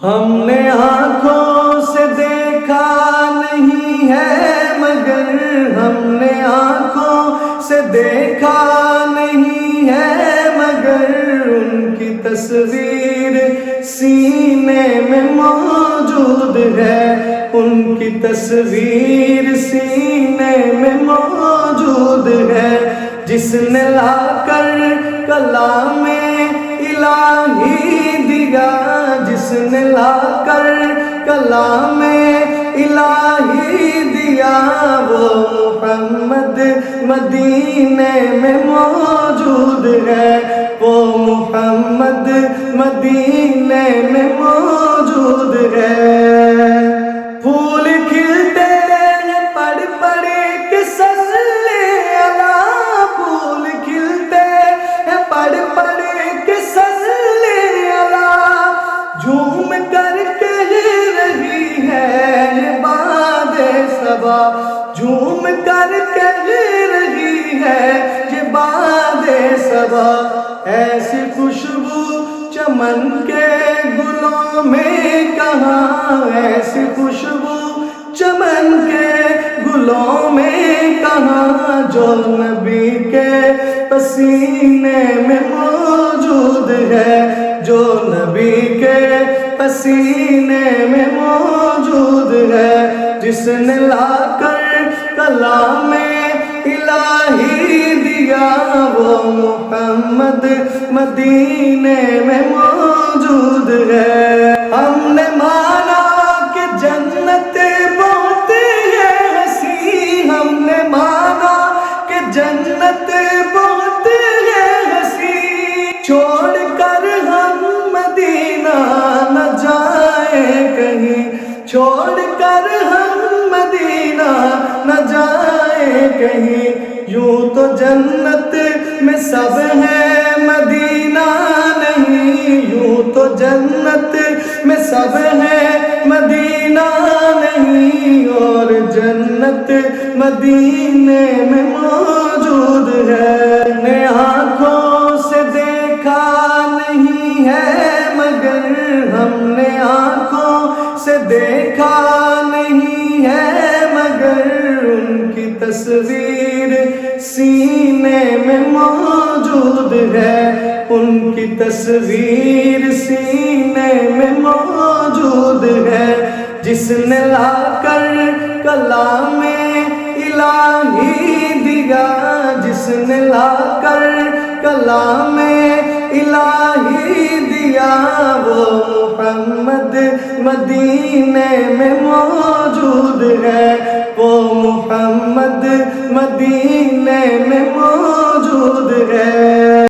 ہم نے آنکھوں سے دیکھا نہیں ہے مگر ہم نے آنکھوں سے دیکھا نہیں ہے مگر ان کی تصویر سینے میں موجود ہے، ان کی تصویر سینے میں موجود ہے، جس نے لا کر کلام الہی دیا، جس نے لا کر کلام الہی دیا، وہ محمد مدینے میں موجود ہے، وہ محمد مدینے میں موجود ہے۔ پھول کھلتے ہیں پڑھ پڑھ کے صلی اللہ، پھول کھلتے ہیں پڑھ پڑھ کے صلی اللہ، جھوم کر کہہ رہی ہے یہ باد صبا، جھوم کر کہہ رہی ہے یہ باد صبا، ایسی خوشبو چمن کے گلوں میں کہاں، ایسی خوشبو چمن کے گلوں میں کہاں، جو نبی کے پسینے میں موجود ہے، جو نبی کے پسینے میں موجود ہے، جس نے لا کر کلام الہی دیا، وہ محمد مدینے میں موجود ہے۔ ہم نے مانا کہ جنت بہت ہے حسین، ہم نے مانا کہ جنت بہت ہے حسین، چھوڑ کر ہم مدینہ نہ جائیں کہیں، چھوڑ کر ہم مدینہ نہ جائیں کہیں، یوں تو جنت میں سب ہے مدینہ نہیں، یوں تو جنت میں سب ہے مدینہ نہیں، اور جنت مدینے میں موجود ہے۔ نے آنکھوں سے دیکھا نہیں ہے مگر ہم نے آنکھوں سے دیکھا نہیں ہے مگر ان کی تصویر سینے میں موجود ہے، ان کی تصویر سینے میں موجود ہے، جس نے لا کر کلام الہی دیا، جس نے لا کر کلام الہی دیا، وہ محمد مدینے میں موجود ہے، وہ محمد مدینے میں موجود ہے۔